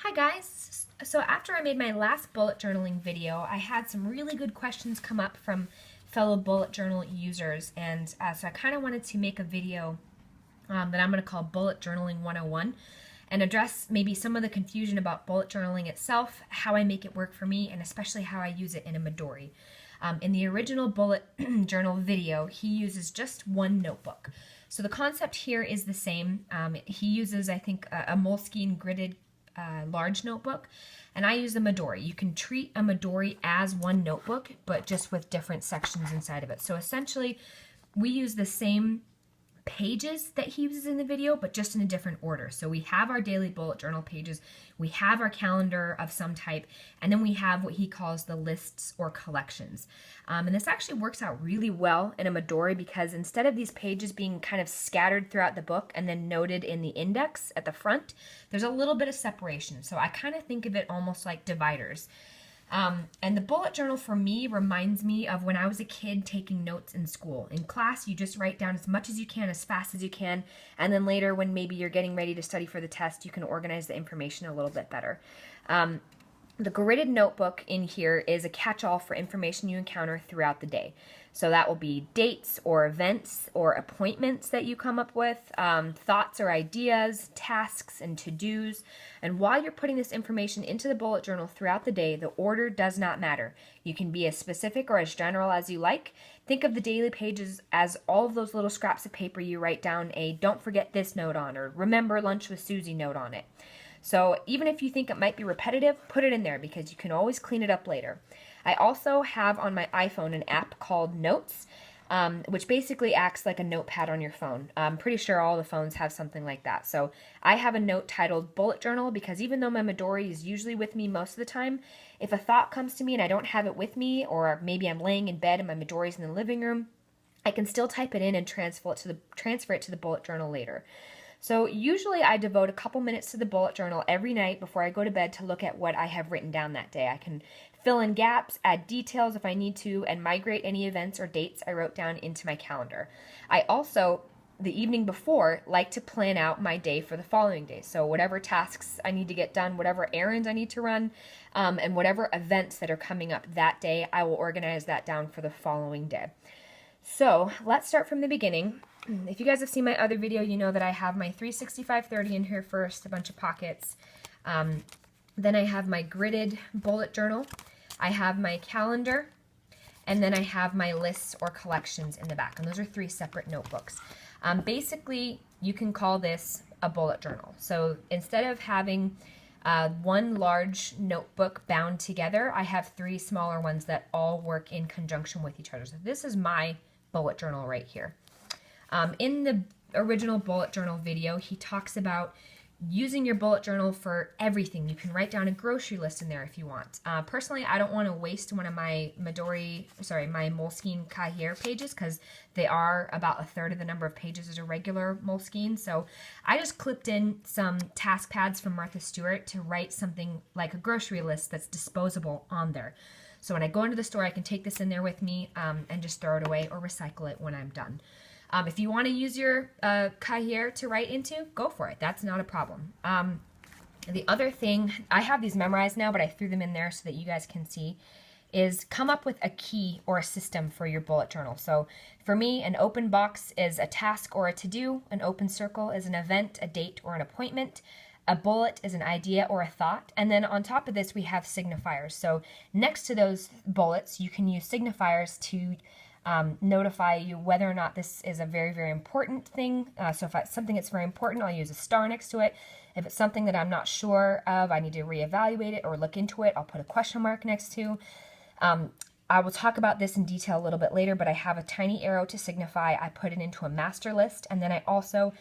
Hi guys! So after I made my last bullet journaling video, I had some really good questions come up from fellow bullet journal users, and so I kind of wanted to make a video that I'm going to call Bullet Journaling 101 and address maybe some of the confusion about bullet journaling itself, how I make it work for me, and especially how I use it in a Midori. In the original bullet journal video, he uses just one notebook. So the concept here is the same. He uses, I think, a Moleskine gridded large notebook, and I use the Midori. You can treat a Midori as one notebook, but just with different sections inside of it. So essentially, we use the same pages that he uses in the video, but just in a different order. So we have our daily bullet journal pages, we have our calendar of some type, and then we have what he calls the lists or collections. And this actually works out really well in a Midori because instead of these pages being kind of scattered throughout the book and then noted in the index at the front, there's a little bit of separation. So I kind of think of it almost like dividers. And the bullet journal for me reminds me of when I was a kid taking notes in school. In class, you just write down as much as you can, as fast as you can, and then later when maybe you're getting ready to study for the test, you can organize the information a little bit better. The gridded notebook in here is a catch-all for information you encounter throughout the day. So that will be dates or events or appointments that you come up with, thoughts or ideas, tasks and to-dos. And while you're putting this information into the bullet journal throughout the day, the order does not matter. You can be as specific or as general as you like. Think of the daily pages as all of those little scraps of paper you write down a "don't forget this" note on, or "remember lunch with Susie" note on it. So even if you think it might be repetitive, put it in there because you can always clean it up later. I also have on my iPhone an app called Notes, which basically acts like a notepad on your phone. I'm pretty sure all the phones have something like that. So I have a note titled Bullet Journal because even though my Midori is usually with me most of the time, if a thought comes to me and I don't have it with me, or maybe I'm laying in bed and my Midori's in the living room, I can still type it in and transfer it to the bullet journal later. So usually I devote a couple minutes to the bullet journal every night before I go to bed to look at what I have written down that day. I can fill in gaps, add details if I need to, and migrate any events or dates I wrote down into my calendar. I also, the evening before, like to plan out my day for the following day. So whatever tasks I need to get done, whatever errands I need to run, and whatever events that are coming up that day, I will organize that down for the following day. So let's start from the beginning. If you guys have seen my other video, you know that I have my 365/30 in here first, a bunch of pockets. Then I have my gridded bullet journal. I have my calendar, and then I have my lists or collections in the back. And those are 3 separate notebooks. Basically, you can call this a bullet journal. So instead of having one large notebook bound together, I have 3 smaller ones that all work in conjunction with each other. So this is my bullet journal right here. In the original bullet journal video, he talks about using your bullet journal for everything. You can write down a grocery list in there if you want. Personally, I don't want to waste one of my my Moleskine Cahier pages because they are about a third of the number of pages as a regular Moleskine. So I just clipped in some task pads from Martha Stewart to write something like a grocery list that's disposable on there. So when I go into the store, I can take this in there with me and just throw it away or recycle it when I'm done. If you want to use your Cahier to write into, go for it. That's not a problem. The other thing, I have these memorized now, but I threw them in there so that you guys can see, is come up with a key or a system for your bullet journal. So for me, an open box is a task or a to-do. An open circle is an event, a date, or an appointment. A bullet is an idea or a thought. And then on top of this, we have signifiers. So next to those bullets, you can use signifiers to notify you whether or not this is a very, very important thing. So if it's something that's very important, I'll use a star next to it. If it's something that I'm not sure of, I need to reevaluate it or look into it, I'll put a question mark next to. I will talk about this in detail a little bit later, but I have a tiny arrow to signify I put it into a master list. And then I also,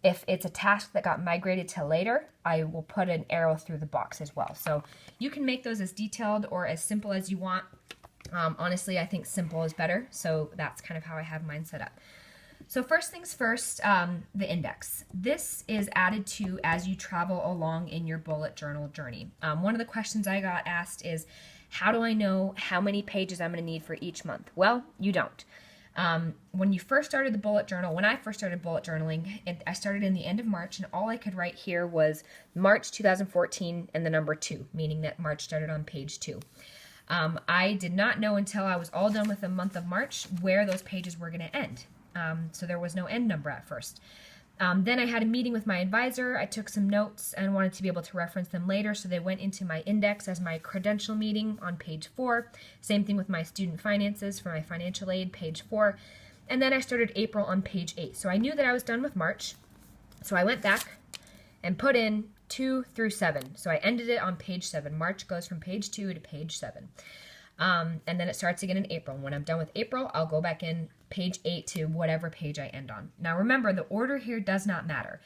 if it's a task that got migrated to later, I will put an arrow through the box as well. So you can make those as detailed or as simple as you want. Honestly, I think simple is better, so that's kind of how I have mine set up. So first things first, the index. This is added to as you travel along in your bullet journal journey. One of the questions I got asked is, how do I know how many pages I'm going to need for each month? Well, you don't. When you first started the bullet journal, when I first started bullet journaling, I started in the end of March, and all I could write here was March 2014 and the number 2, meaning that March started on page 2. I did not know until I was all done with the month of March where those pages were going to end. So there was no end number at first. Then I had a meeting with my advisor. I took some notes and wanted to be able to reference them later, so they went into my index as my credential meeting on page 4. Same thing with my student finances for my financial aid, page 4. And then I started April on page 8. So I knew that I was done with March. So I went back and put in 2 through 7. So I ended it on page 7. March goes from page 2 to page 7. And then it starts again in April. When I'm done with April, I'll go back in page 8 to whatever page I end on. Now remember, the order here does not matter.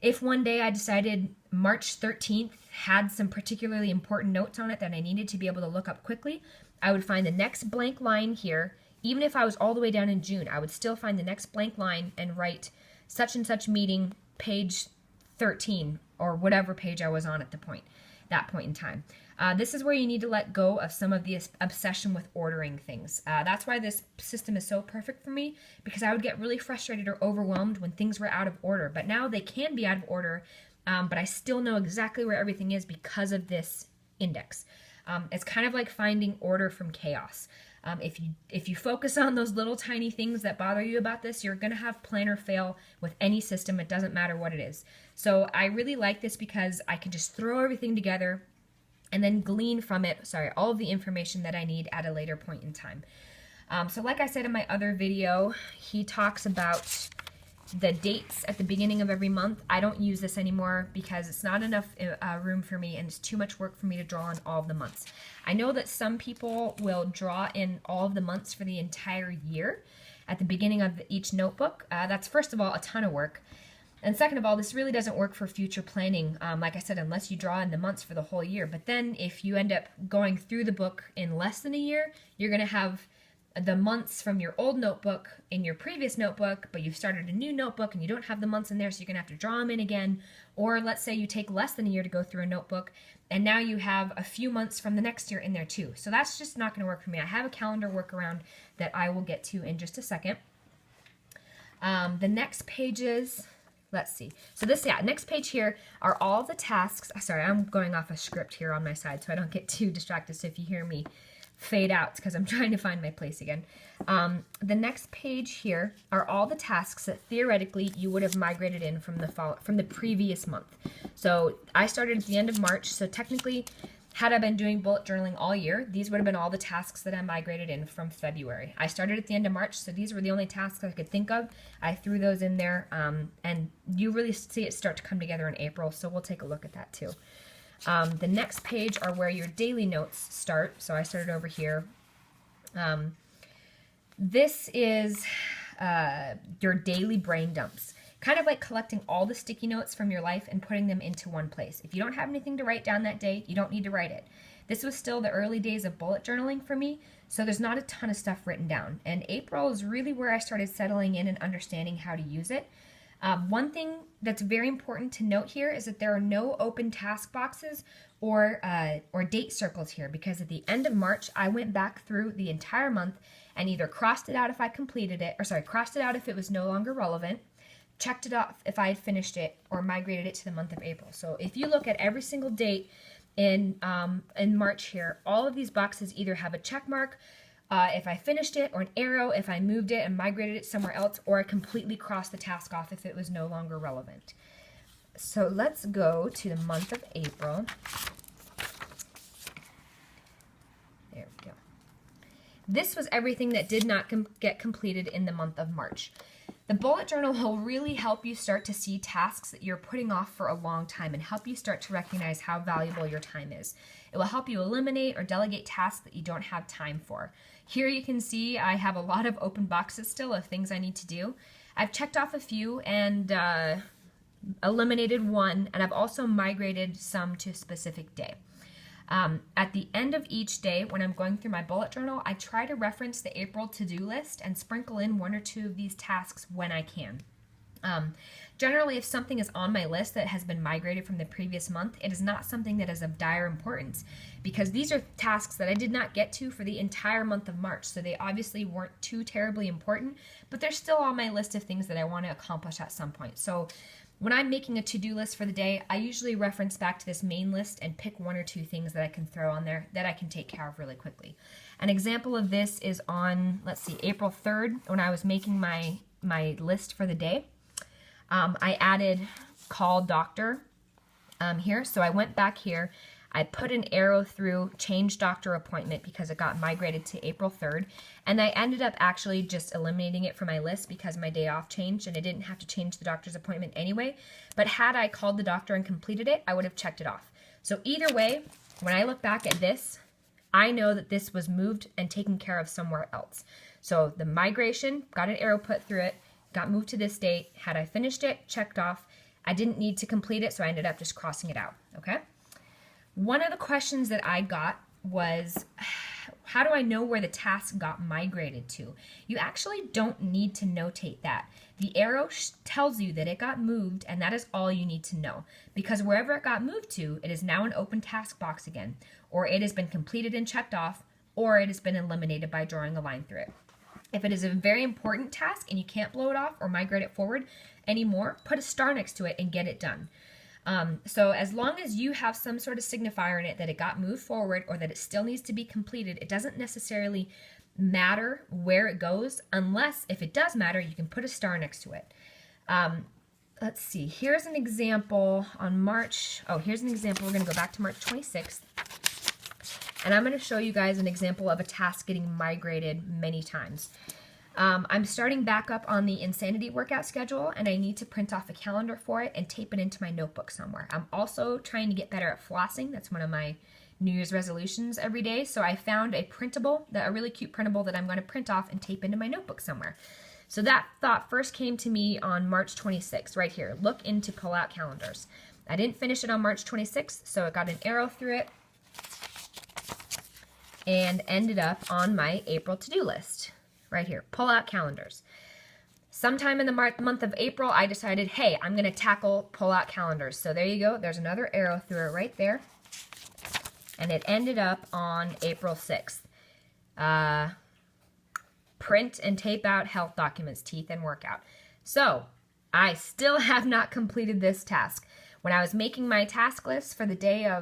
If one day I decided March 13th had some particularly important notes on it that I needed to be able to look up quickly, I would find the next blank line here. Even if I was all the way down in June, I would still find the next blank line and write such and such meeting, page 13, or whatever page I was on at that point in time. This is where you need to let go of some of the obsession with ordering things. That's why this system is so perfect for me, because I would get really frustrated or overwhelmed when things were out of order. But now they can be out of order, but I still know exactly where everything is because of this index. It's kind of like finding order from chaos. If you focus on those little tiny things that bother you about this, you're going to have planner fail with any system. It doesn't matter what it is. So I really like this because I can just throw everything together and then glean from it, all of the information that I need at a later point in time. So like I said in my other video, he talks about the dates at the beginning of every month. I don't use this anymore because it's not enough room for me, and it's too much work for me to draw in all of the months. I know that some people will draw in all of the months for the entire year at the beginning of each notebook. That's, first of all, a ton of work. And second of all, this really doesn't work for future planning, like I said, unless you draw in the months for the whole year. But then if you end up going through the book in less than a year, you're going to have the months from your old notebook in your previous notebook, but you've started a new notebook and you don't have the months in there, so you're going to have to draw them in again. Or let's say you take less than a year to go through a notebook, and now you have a few months from the next year in there too. So that's just not going to work for me. I have a calendar workaround that I will get to in just a second. The next pages... Let's see. So next page here are all the tasks. Sorry, I'm going off a script here on my side, so I don't get too distracted. So if you hear me fade out, it's because I'm trying to find my place again. The next page here are all the tasks that theoretically you would have migrated in from the previous month. So I started at the end of March, so technically, had I been doing bullet journaling all year, these would have been all the tasks that I migrated in from February. I started at the end of March, so these were the only tasks I could think of. I threw those in there, and you really see it start to come together in April, so we'll take a look at that too. The next page are where your daily notes start, so I started over here. This is your daily brain dumps. Kind of like collecting all the sticky notes from your life and putting them into one place. If you don't have anything to write down that day, you don't need to write it. This was still the early days of bullet journaling for me, so there's not a ton of stuff written down. And April is really where I started settling in and understanding how to use it. One thing that's very important to note here is that there are no open task boxes or date circles here, because at the end of March, I went back through the entire month and either crossed it out if I completed it, crossed it out if it was no longer relevant, checked it off if I had finished it, or migrated it to the month of April. So if you look at every single date in March here, all of these boxes either have a check mark if I finished it, or an arrow if I moved it and migrated it somewhere else, or I completely crossed the task off if it was no longer relevant. So let's go to the month of April. There we go. This was everything that did not get completed in the month of March. The bullet journal will really help you start to see tasks that you're putting off for a long time and help you start to recognize how valuable your time is. It will help you eliminate or delegate tasks that you don't have time for. Here you can see I have a lot of open boxes still of things I need to do. I've checked off a few and eliminated one, and I've also migrated some to a specific day. At the end of each day, when I'm going through my bullet journal, I try to reference the April to-do list and sprinkle in one or two of these tasks when I can. Generally, if something is on my list that has been migrated from the previous month, it is not something that is of dire importance, because these are tasks that I did not get to for the entire month of March, so they obviously weren't too terribly important, but they're still on my list of things that I want to accomplish at some point. So when I'm making a to-do list for the day, I usually reference back to this main list and pick one or two things that I can throw on there that I can take care of really quickly. An example of this is on, let's see, April 3rd, when I was making my list for the day. I added call doctor here. So I went back here. I put an arrow through change doctor appointment because it got migrated to April 3rd. And I ended up actually just eliminating it from my list because my day off changed and I didn't have to change the doctor's appointment anyway. But had I called the doctor and completed it, I would have checked it off. So either way, when I look back at this, I know that this was moved and taken care of somewhere else. So the migration, got an arrow put through it, got moved to this date. Had I finished it, checked off. I didn't need to complete it, so I ended up just crossing it out, okay? One of the questions that I got was, how do I know where the task got migrated to? You actually don't need to notate that. The arrow tells you that it got moved, and that is all you need to know, because wherever it got moved to, it is now an open task box again, or it has been completed and checked off, or it has been eliminated by drawing a line through it. If it is a very important task and you can't blow it off or migrate it forward anymore, put a star next to it and get it done. So as long as you have some sort of signifier in it that it got moved forward or that it still needs to be completed, it doesn't necessarily matter where it goes, unless if it does matter, you can put a star next to it. Let's see, here's an example on March, here's an example, we're gonna go back to March 26th. And I'm going to show you guys an example of a task getting migrated many times. I'm starting back up on the Insanity workout schedule, and I need to print off a calendar for it and tape it into my notebook somewhere. I'm also trying to get better at flossing. That's one of my New Year's resolutions every day. So I found a printable, a really cute printable that I'm going to print off and tape into my notebook somewhere. So that thought first came to me on March 26th, right here. Look into pull-out calendars. I didn't finish it on March 26th, so it got an arrow through it and ended up on my April to-do list. Right here, pull out calendars. Sometime in the month of April, I decided, hey, I'm going to tackle pull out calendars. So there you go. There's another arrow through it right there. And it ended up on April 6th. Print and tape out health documents, teeth and workout. So I still have not completed this task. When I was making my task list for the day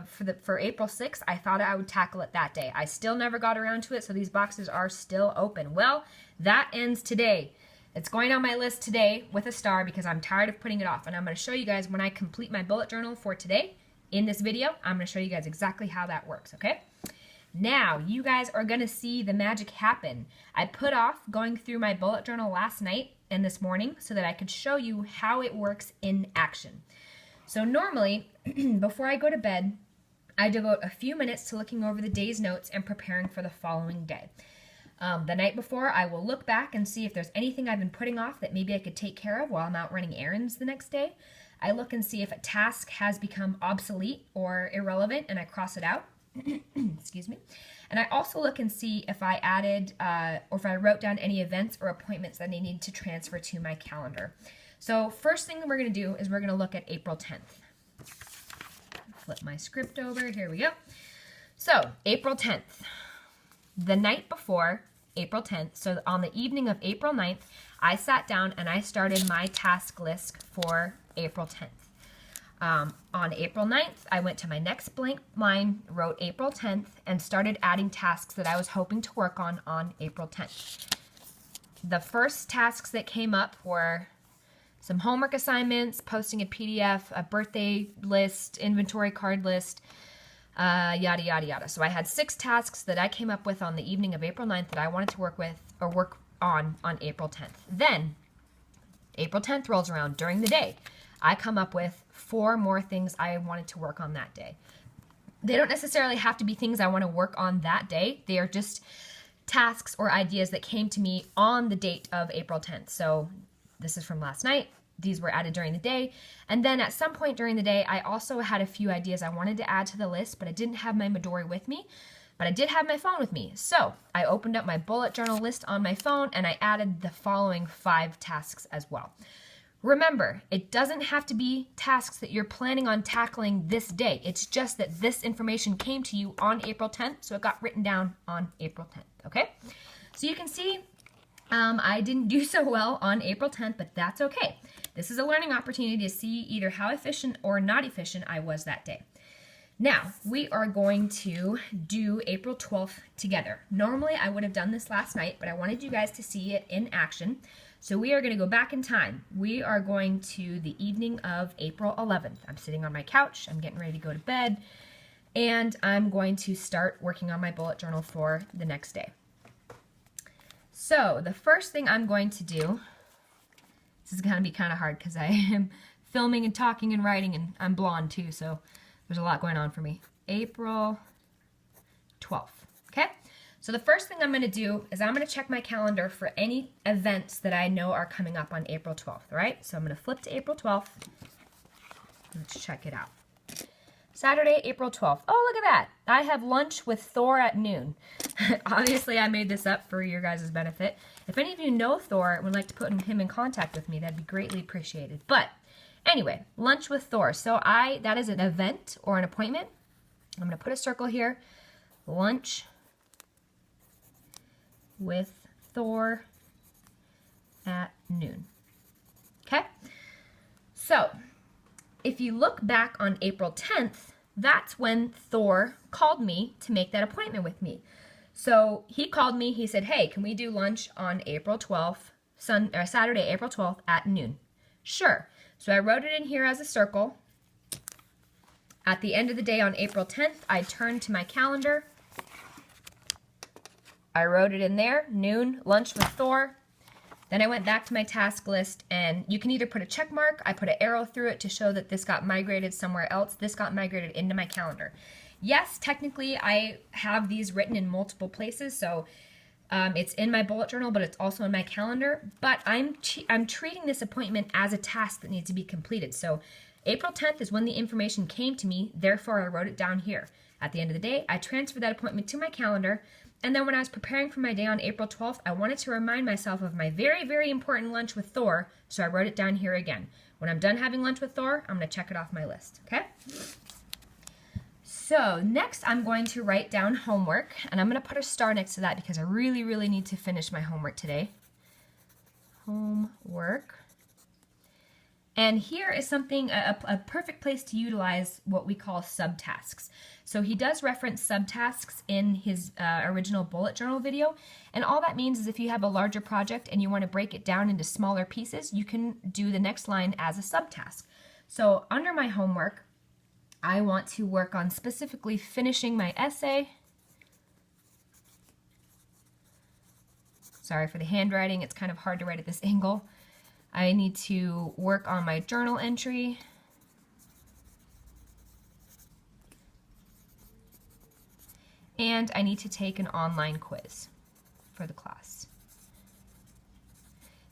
for April 6th, I thought I would tackle it that day. I still never got around to it, so these boxes are still open. Well, that ends today. It's going on my list today with a star because I'm tired of putting it off. And I'm going to show you guys when I complete my bullet journal for today in this video. I'm going to show you guys exactly how that works, okay? Now, you guys are going to see the magic happen. I put off going through my bullet journal last night and this morning so that I could show you how it works in action. So normally, before I go to bed, I devote a few minutes to looking over the day's notes and preparing for the following day. The night before, I will look back and see if there's anything I've been putting off that maybe I could take care of while I'm out running errands the next day. I look and see if a task has become obsolete or irrelevant, and I cross it out. Excuse me. And I also look and see if I added or if I wrote down any events or appointments that I need to transfer to my calendar. So first thing that we're going to do is we're going to look at April 10th. Flip my script over. Here we go. So April 10th, the night before April 10th, so on the evening of April 9th, I sat down and I started my task list for April 10th. On April 9th, I went to my next blank line, wrote April 10th, and started adding tasks that I was hoping to work on April 10th. The first tasks that came up were some homework assignments, posting a PDF, a birthday list, inventory card list, yada, yada, yada. So I had 6 tasks that I came up with on the evening of April 9th that I wanted to work on April 10th. Then, April 10th rolls around. During the day, I come up with 4 more things I wanted to work on that day. They don't necessarily have to be things I want to work on that day. They are just tasks or ideas that came to me on the date of April 10th. So this is from last night. These were added during the day. And then at some point during the day, I also had a few ideas I wanted to add to the list, but I didn't have my Midori with me. But I did have my phone with me. So I opened up my bullet journal list on my phone and I added the following 5 tasks as well. Remember, it doesn't have to be tasks that you're planning on tackling this day. It's just that this information came to you on April 10th, so it got written down on April 10th, okay? So you can see I didn't do so well on April 10th, but that's okay. This is a learning opportunity to see either how efficient or not efficient I was that day. Now, we are going to do April 12th together. Normally, I would have done this last night, but I wanted you guys to see it in action. So we are going to go back in time. We are going to the evening of April 11th. I'm sitting on my couch. I'm getting ready to go to bed. And I'm going to start working on my bullet journal for the next day. So the first thing I'm going to do, this is going to be kind of hard because I am filming and talking and writing, and I'm blonde too, so there's a lot going on for me. April 12th, okay? So the first thing I'm going to do is I'm going to check my calendar for any events that I know are coming up on April 12th, all right? So I'm going to flip to April 12th. Let's check it out. Saturday, April 12th. Oh, look at that. I have lunch with Thor at noon. Obviously, I made this up for your guys' benefit. If any of you know Thor and would like to put him in contact with me, that'd be greatly appreciated. But anyway, lunch with Thor. So that is an event or an appointment. I'm going to put a circle here. Lunch with Thor at noon. Okay? So, if you look back on April 10th, that's when Thor called me to make that appointment with me. So he called me, he said, hey, can we do lunch on April 12th, Saturday, April 12th at noon? Sure. So I wrote it in here as a circle. At the end of the day on April 10th, I turned to my calendar. I wrote it in there, noon, lunch with Thor. Then I went back to my task list, and you can either put a check mark, I put an arrow through it to show that this got migrated somewhere else. This got migrated into my calendar. Yes, technically I have these written in multiple places, so it's in my bullet journal, but it's also in my calendar. But I'm treating this appointment as a task that needs to be completed. So April 10th is when the information came to me, therefore I wrote it down here. At the end of the day, I transferred that appointment to my calendar. And then when I was preparing for my day on April 12th, I wanted to remind myself of my very, very important lunch with Thor, so I wrote it down here again. When I'm done having lunch with Thor, I'm going to check it off my list, okay? So next I'm going to write down homework, and I'm going to put a star next to that because I really, really need to finish my homework today. Homework. And here is something, a perfect place to utilize what we call subtasks. So he does reference subtasks in his original bullet journal video. And all that means is if you have a larger project and you want to break it down into smaller pieces, you can do the next line as a subtask. So under my homework, I want to work on specifically finishing my essay. Sorry for the handwriting, it's kind of hard to write at this angle. I need to work on my journal entry. And I need to take an online quiz for the class.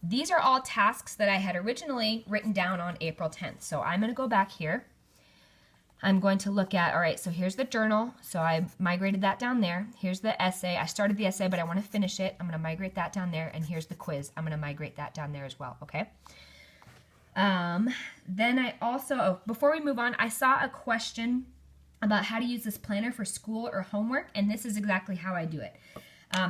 These are all tasks that I had originally written down on April 10th. So I'm going to go back here. I'm going to look at, all right, so here's the journal. So I migrated that down there. Here's the essay. I started the essay, but I want to finish it. I'm going to migrate that down there. And here's the quiz. I'm going to migrate that down there as well, okay? Then I also, before we move on, I saw a question about how to use this planner for school or homework, and this is exactly how I do it.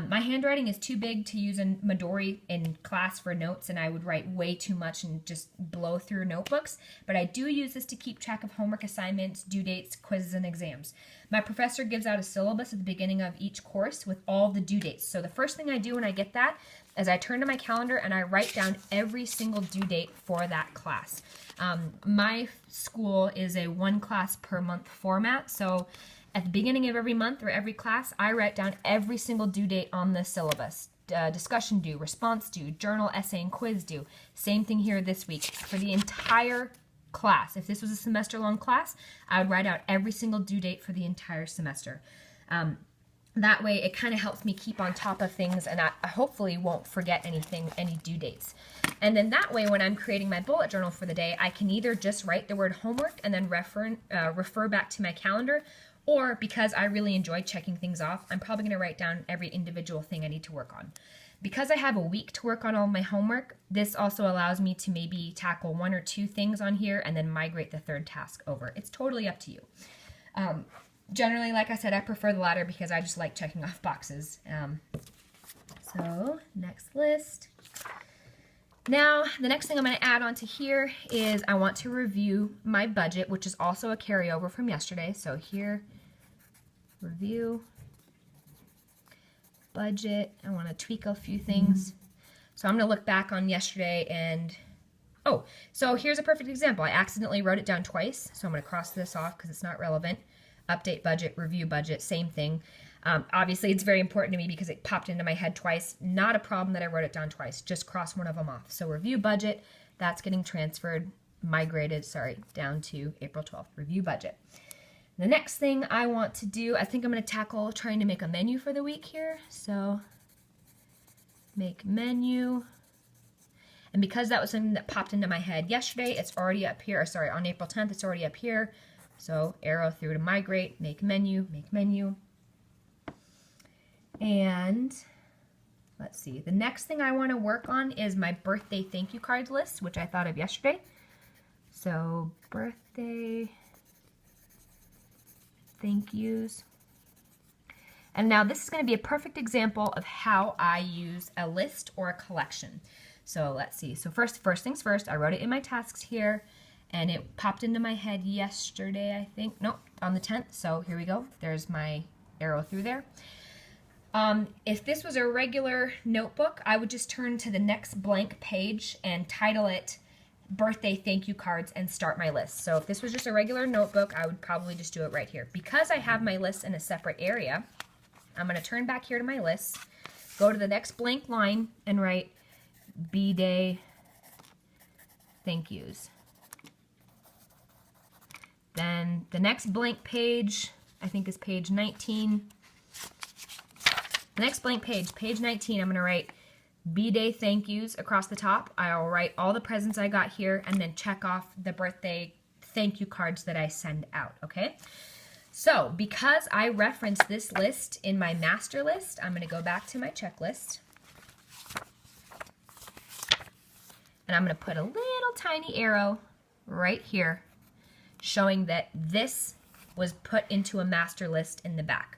My handwriting is too big to use in Midori in class for notes, and I would write way too much and just blow through notebooks, but I do use this to keep track of homework assignments, due dates, quizzes, and exams. My professor gives out a syllabus at the beginning of each course with all the due dates. So the first thing I do when I get that is I turn to my calendar and I write down every single due date for that class. My school is a one class per month format, so at the beginning of every month or every class, I write down every single due date on the syllabus. Discussion due, response due, journal, essay, and quiz due. Same thing here this week. For the entire class, if this was a semester-long class, I would write out every single due date for the entire semester. That way, it kind of helps me keep on top of things, and I hopefully won't forget anything, any due dates. And then that way, when I'm creating my bullet journal for the day, I can either just write the word homework and then refer back to my calendar, or because I really enjoy checking things off, I'm probably going to write down every individual thing I need to work on. Because I have a week to work on all my homework, this also allows me to maybe tackle 1 or 2 things on here and then migrate the 3rd task over. It's totally up to you. Generally, like I said, I prefer the latter because I just like checking off boxes. So next list. Now, the next thing I'm going to add onto here is I want to review my budget, which is also a carryover from yesterday. So here, review, budget. I want to tweak a few things. So I'm going to look back on yesterday and, oh, so here's a perfect example. I accidentally wrote it down twice. So I'm going to cross this off because it's not relevant. Update budget, review budget, same thing. Obviously, it's very important to me because it popped into my head twice. Not a problem that I wrote it down twice. Just cross one of them off. So review budget, that's getting transferred, migrated, down to April 12th. Review budget. The next thing I want to do, I think I'm going to tackle trying to make a menu for the week here. So make menu. And because that was something that popped into my head yesterday, it's already up here. Or sorry, on April 10th, it's already up here. So arrow through to migrate, make menu, make menu. And let's see, the next thing I want to work on is my birthday thank you cards list, which I thought of yesterday. So birthday thank yous. And now this is going to be a perfect example of how I use a list or a collection. So let's see. So first things first, I wrote it in my tasks here. And it popped into my head yesterday, I think. Nope, on the 10th. So here we go. There's my arrow through there. If this was a regular notebook, I would just turn to the next blank page and title it Birthday Thank You Cards and start my list. So if this was just a regular notebook, I would probably just do it right here. Because I have my list in a separate area, I'm going to turn back here to my list, go to the next blank line, and write B-Day Thank Yous. Then the next blank page, I think is page 19. The next blank page, page 19, I'm going to write B-Day thank yous across the top. I'll write all the presents I got here and then check off the birthday thank you cards that I send out, okay? So because I referenced this list in my master list, I'm going to go back to my checklist. And I'm going to put a little tiny arrow right here showing that this was put into a master list in the back.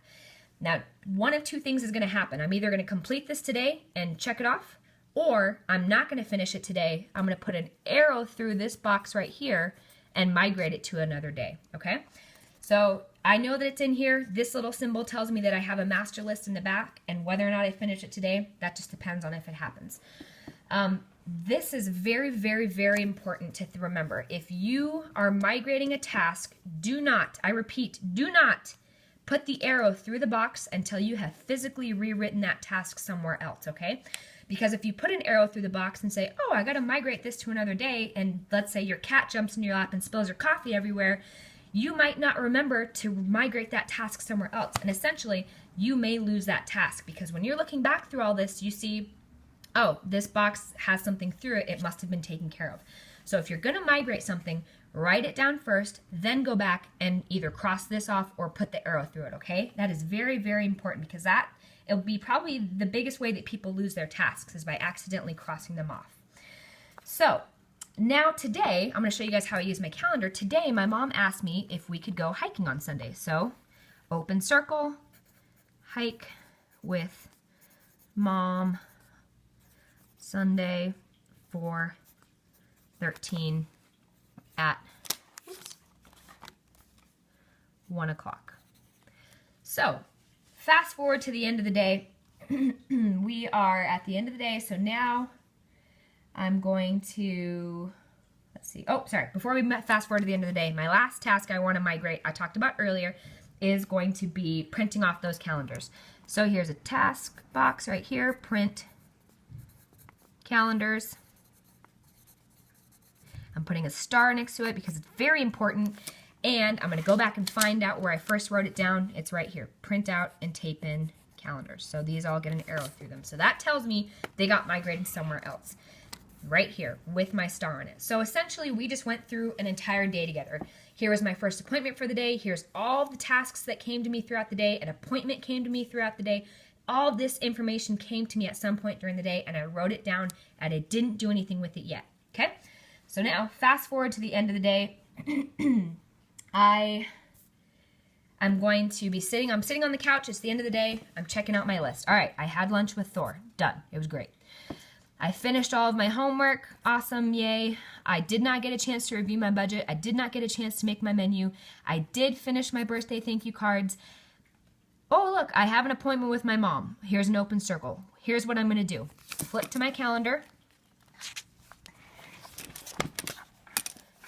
Now, one of 2 things is going to happen. I'm either going to complete this today and check it off, or I'm not going to finish it today. I'm going to put an arrow through this box right here and migrate it to another day, okay? So I know that it's in here. This little symbol tells me that I have a master list in the back, and whether or not I finish it today, that just depends on if it happens. This is very, very, very important to remember. If you are migrating a task, do not, I repeat, do not put the arrow through the box until you have physically rewritten that task somewhere else, okay? Because if you put an arrow through the box and say, oh, I got to migrate this to another day, and let's say your cat jumps in your lap and spills your coffee everywhere, you might not remember to migrate that task somewhere else. And essentially, you may lose that task because when you're looking back through all this, you see, oh, this box has something through it. It must have been taken care of. So if you're going to migrate something, write it down first, then go back and either cross this off or put the arrow through it, okay? That is very, very important because it'll be probably the biggest way that people lose their tasks is by accidentally crossing them off. So now today, I'm going to show you guys how I use my calendar. Today, my mom asked me if we could go hiking on Sunday. So open circle, hike with mom, Sunday, 4/13 at 1 o'clock. So fast forward to the end of the day. We are at the end of the day, so now I'm going to, let's see, oh, sorry, before we fast forward to the end of the day, my last task I want to migrate, I talked about earlier, is going to be printing off those calendars. So here's a task box right here, print calendars. I'm putting a star next to it because it's very important, and I'm going to go back and find out where I first wrote it down. It's right here, print out and tape in calendars. So these all get an arrow through them. So that tells me they got migrated somewhere else. Right here with my star on it. So essentially we just went through an entire day together. Here was my first appointment for the day. Here's all the tasks that came to me throughout the day. An appointment came to me throughout the day. all this information came to me at some point during the day, and I wrote it down, and I didn't do anything with it yet. Okay? So now, fast forward to the end of the day. I'm going to be sitting on the couch. It's the end of the day. I'm checking out my list. All right, I had lunch with Thor. Done. It was great. I finished all of my homework. Awesome, yay. I did not get a chance to review my budget. I did not get a chance to make my menu. I did finish my birthday thank you cards. Oh, look, I have an appointment with my mom. Here's an open circle. Here's what I'm going to do. Flip to my calendar.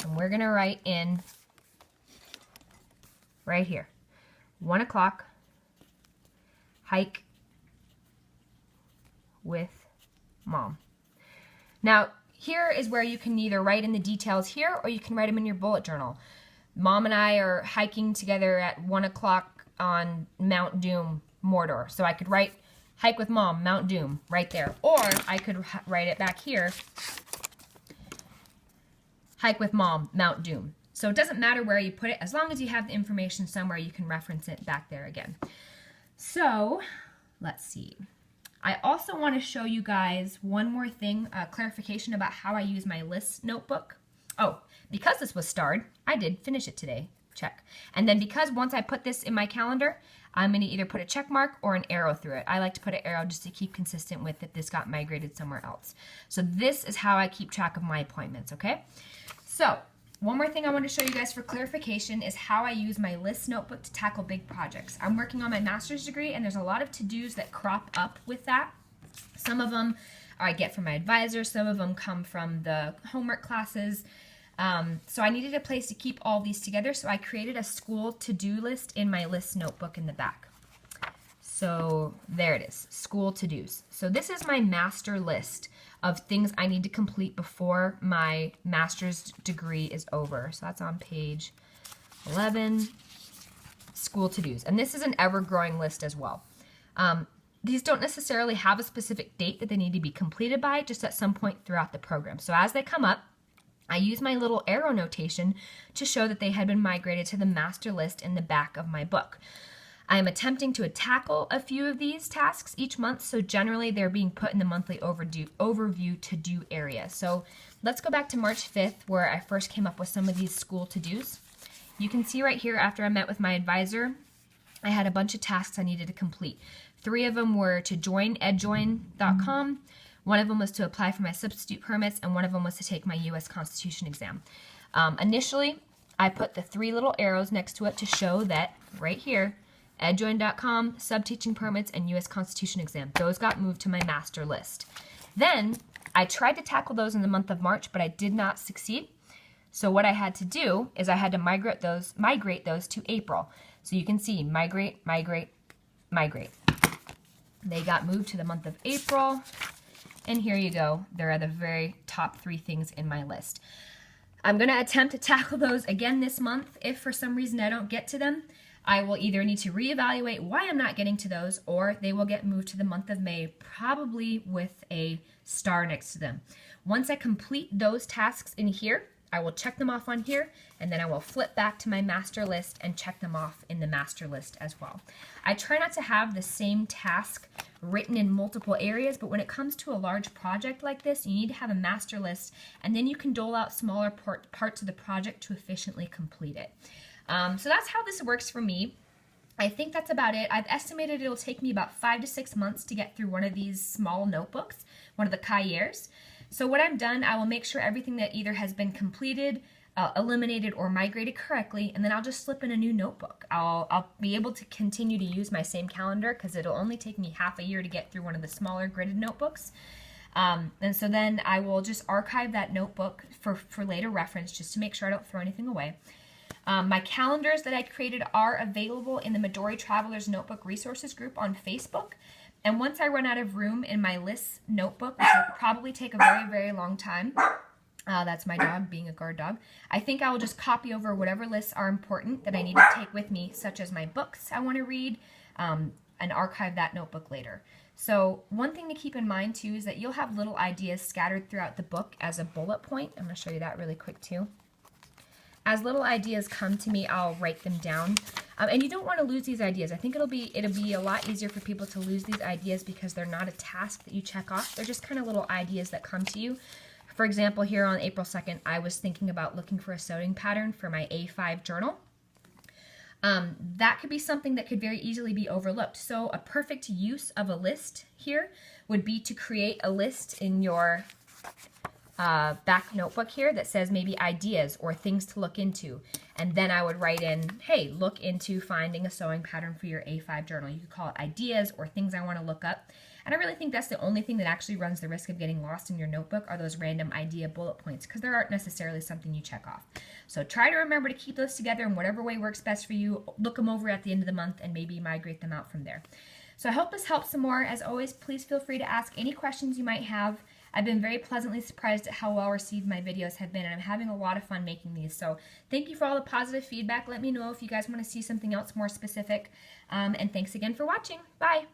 And we're going to write in right here. 1 o'clock, hike with mom. Now, here is where you can either write in the details here or you can write them in your bullet journal. Mom and I are hiking together at 1 o'clock on Mount Doom, Mordor. So I could write hike with mom, Mount Doom, right there. Or I could write it back here, hike with mom, Mount Doom. So it doesn't matter where you put it, as long as you have the information somewhere, you can reference it back there again. So let's see. I also want to show you guys one more thing, clarification about how I use my list notebook. Oh, because this was starred, I did finish it today. Check. And then because once I put this in my calendar, I'm going to either put a check mark or an arrow through it. I like to put an arrow just to keep consistent with if this got migrated somewhere else. So this is how I keep track of my appointments, okay? So one more thing I want to show you guys for clarification is how I use my list notebook to tackle big projects. I'm working on my master's degree, and there's a lot of to-dos that crop up with that. Some of them I get from my advisor. Some of them come from the homework classes. So I needed a place to keep all these together, so I created a school to-do list in my list notebook in the back. So there it is, school to-dos. So this is my master list of things I need to complete before my master's degree is over. So that's on page 11, school to-dos. And this is an ever-growing list as well. These don't necessarily have a specific date that they need to be completed by, just at some point throughout the program. So as they come up, I use my little arrow notation to show that they had been migrated to the master list in the back of my book. I am attempting to tackle a few of these tasks each month, so generally they're being put in the monthly overview to-do area. So let's go back to March 5th, where I first came up with some of these school to-dos. You can see right here, after I met with my advisor, I had a bunch of tasks I needed to complete. 3 of them were to join edjoin.com, 1 of them was to apply for my substitute permits, and 1 of them was to take my U.S. Constitution exam. Initially, I put the 3 little arrows next to it to show that right here, edjoin.com, sub-teaching permits, and U.S. Constitution exam. Those got moved to my master list. Then I tried to tackle those in the month of March, but I did not succeed. So what I had to do is I had to migrate those to April. So you can see migrate, migrate, migrate. They got moved to the month of April. And here you go. There are the very top 3 things in my list. I'm going to attempt to tackle those again this month. If for some reason I don't get to them, I will either need to reevaluate why I'm not getting to those, or they will get moved to the month of May, probably with a star next to them. Once I complete those tasks in here, I will check them off on here, and then I will flip back to my master list and check them off in the master list as well. I try not to have the same task written in multiple areas, but when it comes to a large project like this, you need to have a master list, and then you can dole out smaller parts of the project to efficiently complete it. So that's how this works for me. I think that's about it. I've estimated it'll take me about 5 to 6 months to get through one of these small notebooks, one of the cahiers. So when I'm done, I will make sure everything that either has been completed, eliminated, or migrated correctly, and then I'll just slip in a new notebook. I'll be able to continue to use my same calendar because it'll only take me half a year to get through one of the smaller gridded notebooks. And so then I will just archive that notebook for later reference just to make sure I don't throw anything away. My calendars that I created are available in the Midori Traveler's Notebook Resources group on Facebook. And once I run out of room in my list notebook, which will probably take a very, very long time, that's my dog being a guard dog, I think I will just copy over whatever lists are important that I need to take with me, such as my books I want to read, and archive that notebook later. So one thing to keep in mind too is that you'll have little ideas scattered throughout the book as a bullet point. I'm going to show you that really quick too. as little ideas come to me, I'll write them down. And you don't want to lose these ideas. I think it'll be a lot easier for people to lose these ideas because they're not a task that you check off. They're just kind of little ideas that come to you. For example, here on April 2nd, I was thinking about looking for a sewing pattern for my A5 journal. That could be something that could very easily be overlooked. So a perfect use of a list here would be to create a list in your back notebook here that says maybe ideas or things to look into. And then I would write in, hey, look into finding a sewing pattern for your A5 journal. You could call it ideas or things I want to look up. And I really think that's the only thing that actually runs the risk of getting lost in your notebook are those random idea bullet points, because they aren't necessarily something you check off. So try to remember to keep those together in whatever way works best for you. Look them over at the end of the month and maybe migrate them out from there. So I hope this helps some more. As always, please feel free to ask any questions you might have. I've been very pleasantly surprised at how well received my videos have been, and I'm having a lot of fun making these. So thank you for all the positive feedback. Let me know if you guys want to see something else more specific. And thanks again for watching. Bye.